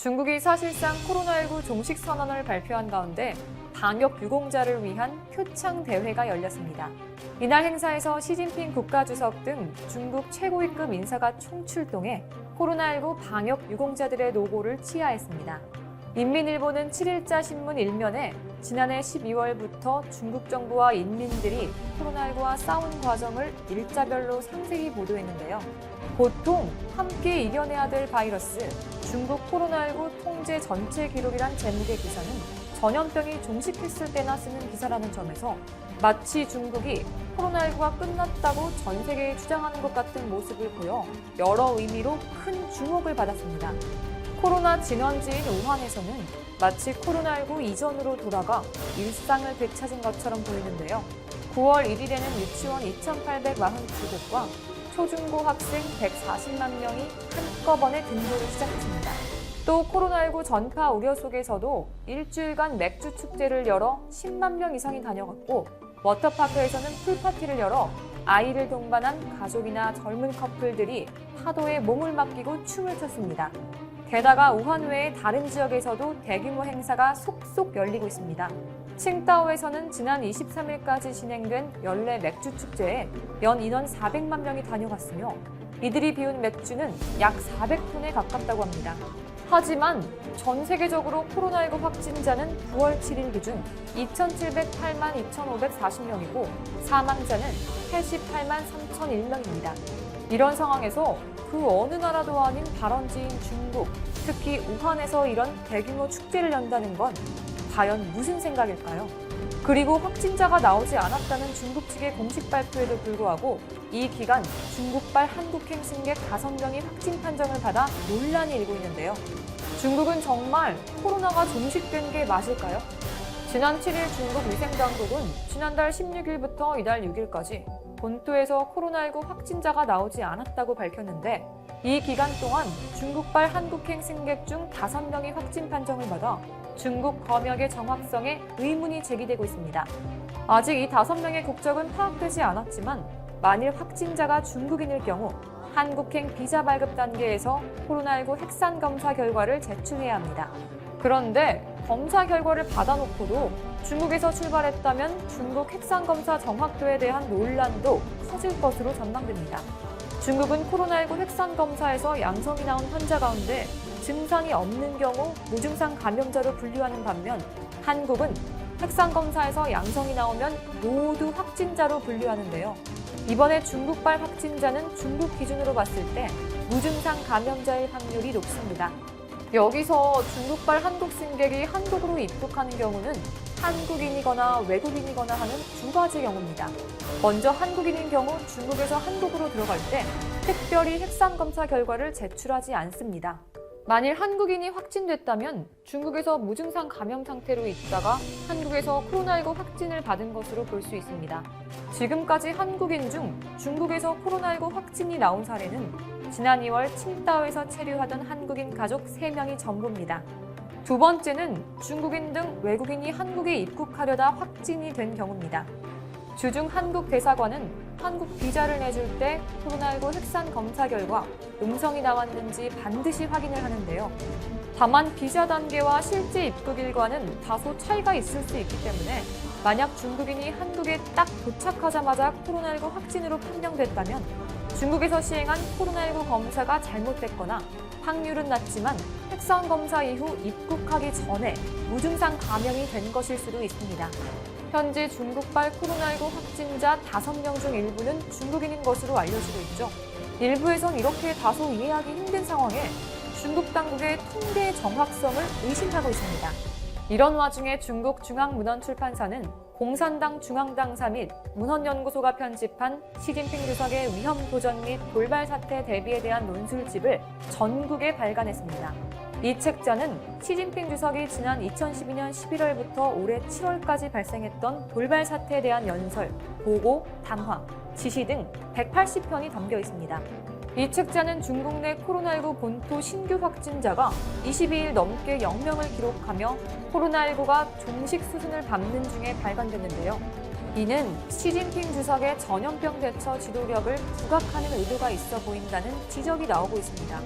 중국이 사실상 코로나19 종식 선언을 발표한 가운데 방역 유공자를 위한 표창 대회가 열렸습니다. 이날 행사에서 시진핑 국가주석 등 중국 최고위급 인사가 총출동해 코로나19 방역 유공자들의 노고를 치하했습니다. 인민일보는 7일자 신문 1면에 지난해 12월부터 중국 정부와 인민들이 코로나19와 싸운 과정을 일자별로 상세히 보도했는데요. 보통 함께 이겨내야 될 바이러스, 중국 코로나19 통제 전체 기록이란 제목의 기사는 전염병이 종식했을 때나 쓰는 기사라는 점에서 마치 중국이 코로나19가 끝났다고 전 세계에 주장하는 것 같은 모습을 보여 여러 의미로 큰 주목을 받았습니다. 코로나 진원지인 우한에서는 마치 코로나19 이전으로 돌아가 일상을 되찾은 것처럼 보이는데요. 9월 1일에는 유치원 2,842곳과 초중고 학생 140만 명이 한꺼번에 등교를 시작했습니다. 또 코로나19 전파 우려 속에서도 일주일간 맥주 축제를 열어 10만 명 이상이 다녀갔고, 워터파크에서는 풀파티를 열어 아이를 동반한 가족이나 젊은 커플들이 파도에 몸을 맡기고 춤을 췄습니다. 게다가 우한 외의 다른 지역에서도 대규모 행사가 속속 열리고 있습니다. 칭다오에서는 지난 23일까지 진행된 연례 맥주 축제에 연 인원 400만 명이 다녀갔으며 이들이 비운 맥주는 약 400톤에 가깝다고 합니다. 하지만 전 세계적으로 코로나19 확진자는 9월 7일 기준 2,708만 2,540명이고 사망자는 88만 3,001명입니다. 이런 상황에서 그 어느 나라도 아닌 발원지인 중국, 특히 우한에서 이런 대규모 축제를 연다는 건 과연 무슨 생각일까요? 그리고 확진자가 나오지 않았다는 중국 측의 공식 발표에도 불구하고 이 기간 중국발 한국행 승객 5명이 확진 판정을 받아 논란이 일고 있는데요. 중국은 정말 코로나가 종식된 게 맞을까요? 지난 7일 중국 위생당국은 지난달 16일부터 이달 6일까지 본토에서 코로나19 확진자가 나오지 않았다고 밝혔는데 이 기간 동안 중국발 한국행 승객 중 5명이 확진 판정을 받아 중국 검역의 정확성에 의문이 제기되고 있습니다. 아직 이 5명의 국적은 파악되지 않았지만 만일 확진자가 중국인일 경우 한국행 비자 발급 단계에서 코로나19 핵산 검사 결과를 제출해야 합니다. 그런데 검사 결과를 받아놓고도 중국에서 출발했다면 중국 핵산 검사 정확도에 대한 논란도 커질 것으로 전망됩니다. 중국은 코로나19 핵산 검사에서 양성이 나온 환자 가운데 증상이 없는 경우 무증상 감염자로 분류하는 반면 한국은 핵산 검사에서 양성이 나오면 모두 확진자로 분류하는데요. 이번에 중국발 확진자는 중국 기준으로 봤을 때 무증상 감염자일 확률이 높습니다. 여기서 중국발 한국 승객이 한국으로 입국하는 경우는 한국인이거나 외국인이거나 하는 두 가지 경우입니다. 먼저 한국인인 경우 중국에서 한국으로 들어갈 때 특별히 핵산 검사 결과를 제출하지 않습니다. 만일 한국인이 확진됐다면 중국에서 무증상 감염 상태로 있다가 한국에서 코로나19 확진을 받은 것으로 볼 수 있습니다. 지금까지 한국인 중 중국에서 코로나19 확진이 나온 사례는 지난 2월 칭다오에서 체류하던 한국인 가족 3명이 전부입니다. 두 번째는 중국인 등 외국인이 한국에 입국하려다 확진이 된 경우입니다. 주중 한국 대사관은 한국 비자를 내줄 때 코로나19 핵산 검사 결과 음성이 나왔는지 반드시 확인을 하는데요. 다만 비자 단계와 실제 입국 일과는 다소 차이가 있을 수 있기 때문에 만약 중국인이 한국에 딱 도착하자마자 코로나19 확진으로 판명됐다면 중국에서 시행한 코로나19 검사가 잘못됐거나 확률은 낮지만 핵산 검사 이후 입국하기 전에 무증상 감염이 된 것일 수도 있습니다. 현재 중국발 코로나19 확진자 5명 중 일부는 중국인인 것으로 알려지고 있죠. 일부에선 이렇게 다소 이해하기 힘든 상황에 중국 당국의 통계 정확성을 의심하고 있습니다. 이런 와중에 중국 중앙문헌출판사는 공산당 중앙당사 및 문헌연구소가 편집한 시진핑 주석의 위험 도전 및 돌발 사태 대비에 대한 논술집을 전국에 발간했습니다. 이 책자는 시진핑 주석이 지난 2012년 11월부터 올해 7월까지 발생했던 돌발 사태에 대한 연설, 보고, 담화, 지시 등 180편이 담겨 있습니다. 이 책자는 중국 내 코로나19 본토 신규 확진자가 22일 넘게 0명을 기록하며 코로나19가 종식 수준을 밟는 중에 발간됐는데요. 이는 시진핑 주석의 전염병 대처 지도력을 부각하는 의도가 있어 보인다는 지적이 나오고 있습니다.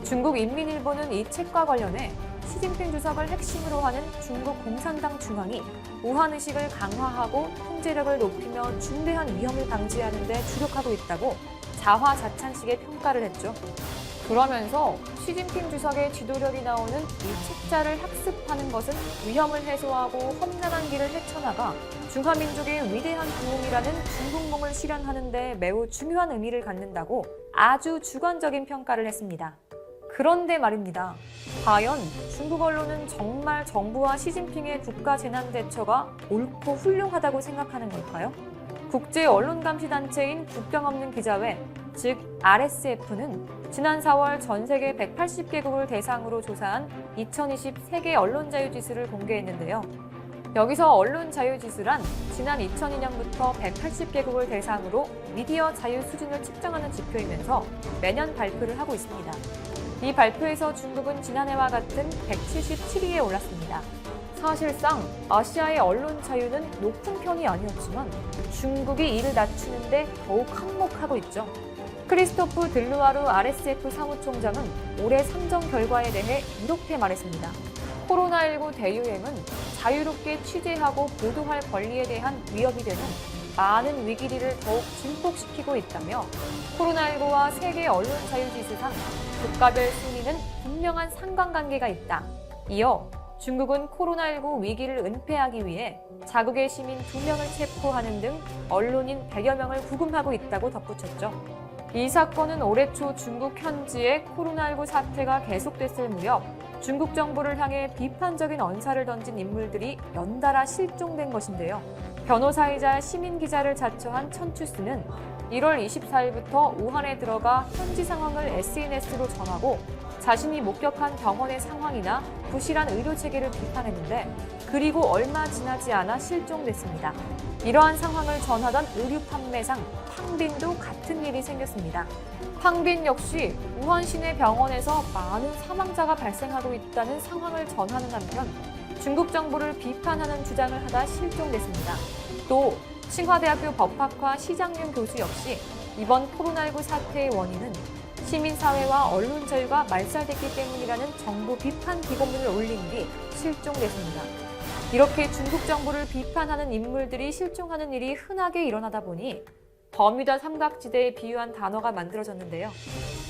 중국인민일보는 이 책과 관련해 시진핑 주석을 핵심으로 하는 중국 공산당 중앙이 우한의식을 강화하고 통제력을 높이며 중대한 위험을 방지하는 데 주력하고 있다고 자화자찬식의 평가를 했죠. 그러면서 시진핑 주석의 지도력이 나오는 이 책자를 학습하는 것은 위험을 해소하고 험난한 길을 헤쳐나가 중화민족의 위대한 부흥이라는 중국夢을 실현하는 데 매우 중요한 의미를 갖는다고 아주 주관적인 평가를 했습니다. 그런데 말입니다. 과연 중국 언론은 정말 정부와 시진핑의 국가재난대처가 옳고 훌륭하다고 생각하는 걸까요? 국제언론감시단체인 국경없는 기자회, 즉 RSF는 지난 4월 전 세계 180개국을 대상으로 조사한 2020 세계 언론자유지수를 공개했는데요. 여기서 언론자유지수란 지난 2002년부터 180개국을 대상으로 미디어 자유 수준을 측정하는 지표이면서 매년 발표를 하고 있습니다. 이 발표에서 중국은 지난해와 같은 177위에 올랐습니다. 사실상 아시아의 언론 자유는 높은 편이 아니었지만 중국이 이를 낮추는데 더욱 한몫하고 있죠. 크리스토프 들루아르 RSF 사무총장은 올해 삼정 결과에 대해 이렇게 말했습니다. 코로나19 대유행은 자유롭게 취재하고 보도할 권리에 대한 위협이 되는 많은 위기를 더욱 증폭시키고 있다며 코로나19와 세계 언론 자유지수상 국가별 순위는 분명한 상관관계가 있다. 이어 중국은 코로나19 위기를 은폐하기 위해 자국의 시민 2명을 체포하는 등 언론인 100여 명을 구금하고 있다고 덧붙였죠. 이 사건은 올해 초 중국 현지의 코로나19 사태가 계속됐을 무렵 중국 정부를 향해 비판적인 언사를 던진 인물들이 연달아 실종된 것인데요. 변호사이자 시민 기자를 자처한 천추스는 1월 24일부터 우한에 들어가 현지 상황을 SNS로 전하고 자신이 목격한 병원의 상황이나 부실한 의료 체계를 비판했는데 그리고 얼마 지나지 않아 실종됐습니다. 이러한 상황을 전하던 의류 판매상 팡빈도 같은 일이 생겼습니다. 팡빈 역시 우한 시내 병원에서 많은 사망자가 발생하고 있다는 상황을 전하는 한편 중국 정부를 비판하는 주장을 하다 실종됐습니다. 또 칭화대학교 법학과 시장윤 교수 역시 이번 코로나19 사태의 원인은 시민사회와 언론 자유가 말살됐기 때문이라는 정부 비판 기고문을 올린 뒤 실종됐습니다. 이렇게 중국 정부를 비판하는 인물들이 실종하는 일이 흔하게 일어나다 보니 버뮤다 삼각지대에 비유한 단어가 만들어졌는데요.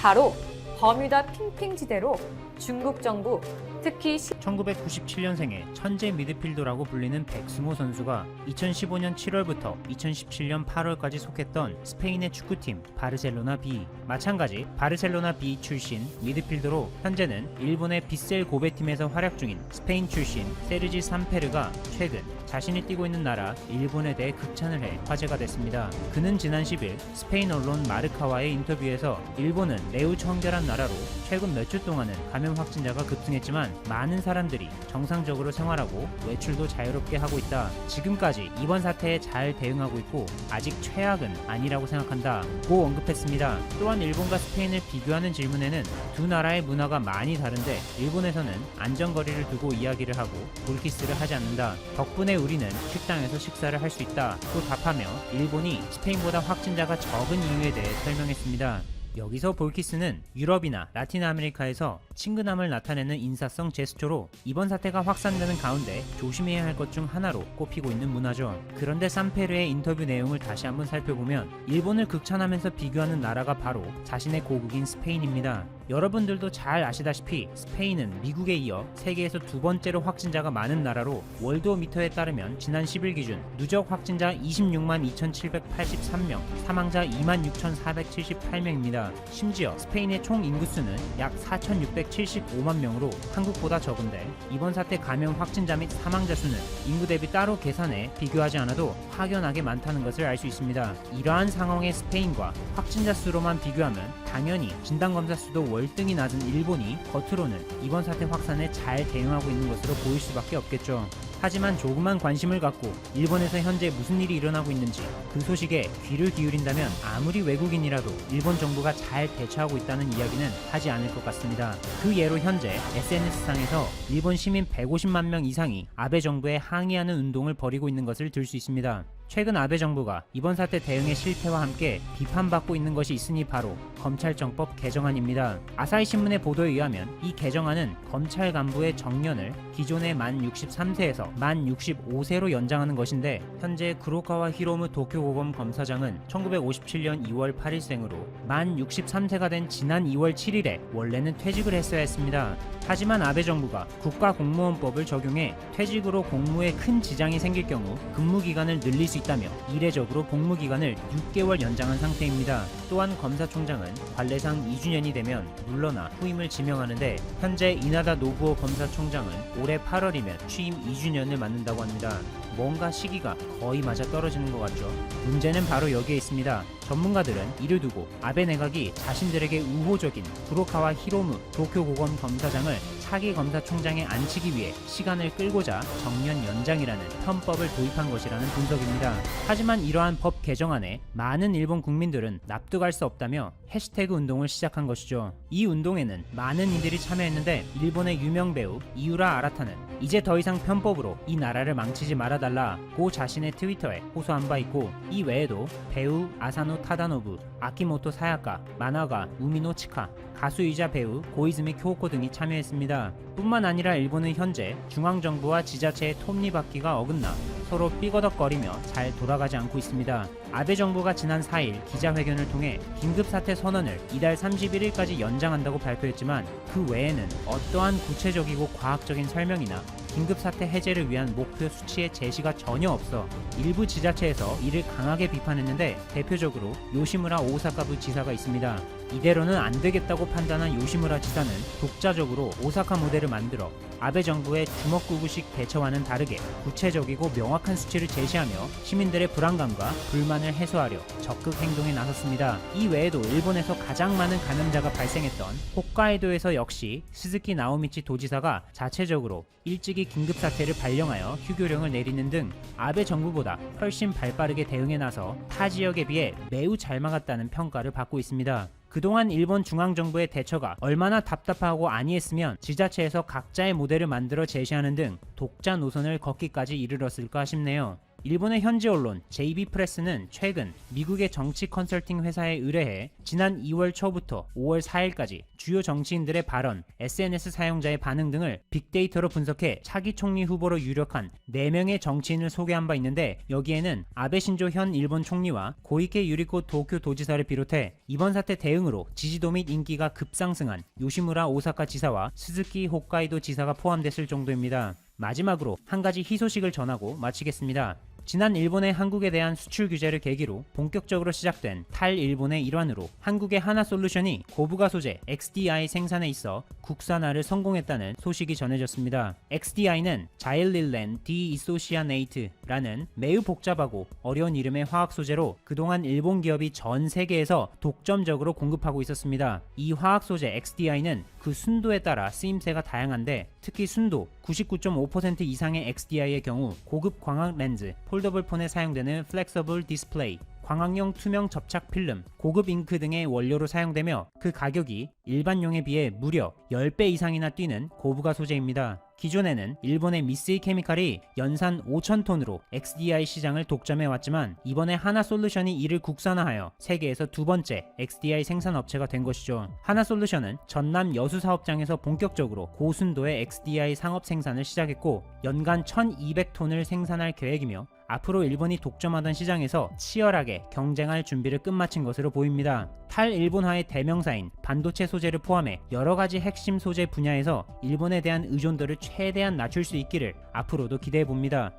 바로 버뮤다 핑핑지대로 중국 정부, 특히 1997년생의 천재 미드필더라고 불리는 백승호 선수가 2015년 7월부터 2017년 8월까지 속했던 스페인의 축구팀 바르셀로나 B. 마찬가지 바르셀로나 B 출신 미드필더로 현재는 일본의 빗셀 고베팀에서 활약 중인 스페인 출신 세르지 삼페르가 최근 자신이 뛰고 있는 나라 일본에 대해 극찬을 해 화제가 됐습니다. 그는 지난 10일 스페인 언론 마르카와의 인터뷰에서 일본은 매우 청결한 나라로 최근 몇 주 동안은 감염 확진자가 급증했지만 많은 사람들이 정상적으로 생활하고 외출도 자유롭게 하고 있다. 지금까지 이번 사태에 잘 대응하고 있고 아직 최악은 아니라고 생각한다 고 언급했습니다. 또한 일본과 스페인을 비교하는 질문에는 두 나라의 문화가 많이 다른데 일본에서는 안전거리를 두고 이야기를 하고 볼키스를 하지 않는다. 덕분에 우리는 식당에서 식사를 할 수 있다 고 답하며 일본이 스페인보다 확진자가 적은 이유에 대해 설명했습니다. 여기서 볼키스는 유럽이나 라틴 아메리카에서 친근함을 나타내는 인사성 제스처로 이번 사태가 확산되는 가운데 조심해야 할 것 중 하나로 꼽히고 있는 문화죠. 그런데 삼페르의 인터뷰 내용을 다시 한번 살펴보면 일본을 극찬하면서 비교하는 나라가 바로 자신의 고국인 스페인입니다. 여러분들도 잘 아시다시피 스페인은 미국에 이어 세계에서 두 번째로 확진자가 많은 나라로 월드오미터에 따르면 지난 10일 기준 누적 확진자 26만 2,783명, 사망자 2만 6,478명입니다. 심지어 스페인의 총 인구수는 약 4,675만 명으로 한국보다 적은데 이번 사태 감염 확진자 및 사망자 수는 인구 대비 따로 계산해 비교하지 않아도 확연하게 많다는 것을 알 수 있습니다. 이러한 상황의 스페인과 확진자 수로만 비교하면 당연히 진단검사 수도 월등히 낮은 일본이 겉으로는 이번 사태 확산에 잘 대응하고 있는 것으로 보일 수밖에 없겠죠. 하지만 조그만 관심을 갖고 일본에서 현재 무슨 일이 일어나고 있는지 그 소식에 귀를 기울인다면 아무리 외국인이라도 일본 정부가 잘 대처하고 있다는 이야기는 하지 않을 것 같습니다. 그 예로 현재 SNS상에서 일본 시민 150만 명 이상이 아베 정부에 항의하는 운동을 벌이고 있는 것을 들 수 있습니다. 최근 아베 정부가 이번 사태 대응의 실패와 함께 비판받고 있는 것이 있으니 바로 검찰청법 개정안입니다. 아사히 신문의 보도에 의하면 이 개정안은 검찰 간부의 정년을 기존의 만 63세에서 만 65세로 연장하는 것인데, 현재 구로카와 히로무 도쿄고검 검사장은 1957년 2월 8일생으로 만 63세가 된 지난 2월 7일에 원래는 퇴직을 했어야 했습니다. 하지만 아베 정부가 국가공무원법을 적용해 퇴직으로 공무에 큰 지장이 생길 경우 근무기간을 늘릴 수 있다며 이례적으로 복무기간을 6개월 연장한 상태입니다. 또한 검사총장은 관례상 2주년이 되면 물러나 후임을 지명하는데, 현재 이나다 노부오 검사총장은 올해 8월이면 취임 2주년을 맞는다고 합니다. 뭔가 시기가 거의 맞아 떨어지는 것 같죠. 문제는 바로 여기에 있습니다. 전문가들은 이를 두고 아베 내각이 자신들에게 우호적인 구로카와 히로무 도쿄고검 검사장을 차기 검사총장에 앉히기 위해 시간을 끌고자 정년 연장이라는 편법을 도입한 것이라는 분석입니다. 하지만 이러한 법 개정안에 많은 일본 국민들은 납득할 수 없다며 해시태그 운동을 시작한 것이죠. 이 운동에는 많은 이들이 참여했는데, 일본의 유명 배우 이우라 아라타는 이제 더 이상 편법으로 이 나라를 망치지 말아달라고 자신의 트위터에 호소한 바 있고, 이 외에도 배우 아사노 타다노부, 아키모토 사야카, 만화가 우미노 치카, 가수이자 배우 고이즈미 교코 등이 참여했습니다. 뿐만 아니라 일본은 현재 중앙정부와 지자체의 톱니바퀴가 어긋나 서로 삐거덕거리며 잘 돌아가지 않고 있습니다. 아베 정부가 지난 4일 기자회견을 통해 긴급사태 선언을 이달 31일까지 연장한다고 발표했지만, 그 외에는 어떠한 구체적이고 과학적인 설명이나 긴급사태 해제를 위한 목표 수치의 제시가 전혀 없어 일부 지자체에서 이를 강하게 비판했는데, 대표적으로 요시무라 오사카부 지사가 있습니다. 이대로는 안 되겠다고 판단한 요시무라 지사는 독자적으로 오사카 모델을 만들어 아베 정부의 주먹구구식 대처와는 다르게 구체적이고 명확한 수치를 제시하며 시민들의 불안감과 불만을 해소하려 적극 행동에 나섰습니다. 이 외에도 일본에서 가장 많은 감염자가 발생했던 홋카이도에서 역시 스즈키 나오미치 도지사가 자체적으로 일찍이 긴급사태를 발령하여 휴교령을 내리는 등 아베 정부보다 훨씬 발빠르게 대응에 나서 타 지역에 비해 매우 잘 막았다는 평가를 받고 있습니다. 그동안 일본 중앙정부의 대처가 얼마나 답답하고 안이했으면 지자체에서 각자의 모델을 만들어 제시하는 등 독자 노선을 걷기까지 이르렀을까 싶네요. 일본의 현지 언론 JB프레스는 최근 미국의 정치 컨설팅 회사에 의뢰해 지난 2월 초부터 5월 4일까지 주요 정치인들의 발언, SNS 사용자의 반응 등을 빅데이터로 분석해 차기 총리 후보로 유력한 4명의 정치인을 소개한 바 있는데, 여기에는 아베 신조 현 일본 총리와 고이케 유리코 도쿄 도지사를 비롯해 이번 사태 대응으로 지지도 및 인기가 급상승한 요시무라 오사카 지사와 스즈키 홋카이도 지사가 포함됐을 정도입니다. 마지막으로 한 가지 희소식을 전하고 마치겠습니다. 지난 일본의 한국에 대한 수출 규제를 계기로 본격적으로 시작된 탈일본의 일환으로 한국의 하나솔루션이 고부가 소재 XDI 생산에 있어 국산화를 성공했다는 소식이 전해졌습니다. XDI는 자일릴렌 디이소시아네이트라는 매우 복잡하고 어려운 이름의 화학 소재로 그동안 일본 기업이 전 세계에서 독점적으로 공급하고 있었습니다. 이 화학 소재 XDI는 그 순도에 따라 쓰임새가 다양한데, 특히 순도 99.5% 이상의 XDI의 경우 고급 광학 렌즈, 폴더블 폰에 사용되는 플렉서블 디스플레이, 광학용 투명 접착 필름, 고급 잉크 등의 원료로 사용되며 그 가격이 일반용에 비해 무려 10배 이상이나 뛰는 고부가 소재입니다. 기존에는 일본의 미쓰이 케미칼이 연산 5,000톤으로 XDI 시장을 독점해왔지만, 이번에 하나솔루션이 이를 국산화하여 세계에서 두 번째 XDI 생산 업체가 된 것이죠. 하나솔루션은 전남 여수 사업장에서 본격적으로 고순도의 XDI 상업 생산을 시작했고, 연간 1,200톤을 생산할 계획이며 앞으로 일본이 독점하던 시장에서 치열하게 경쟁할 준비를 끝마친 것으로 보입니다. 탈일본화의 대명사인 반도체 소재를 포함해 여러가지 핵심 소재 분야에서 일본에 대한 의존도를 최대한 낮출 수 있기를 앞으로도 기대해봅니다.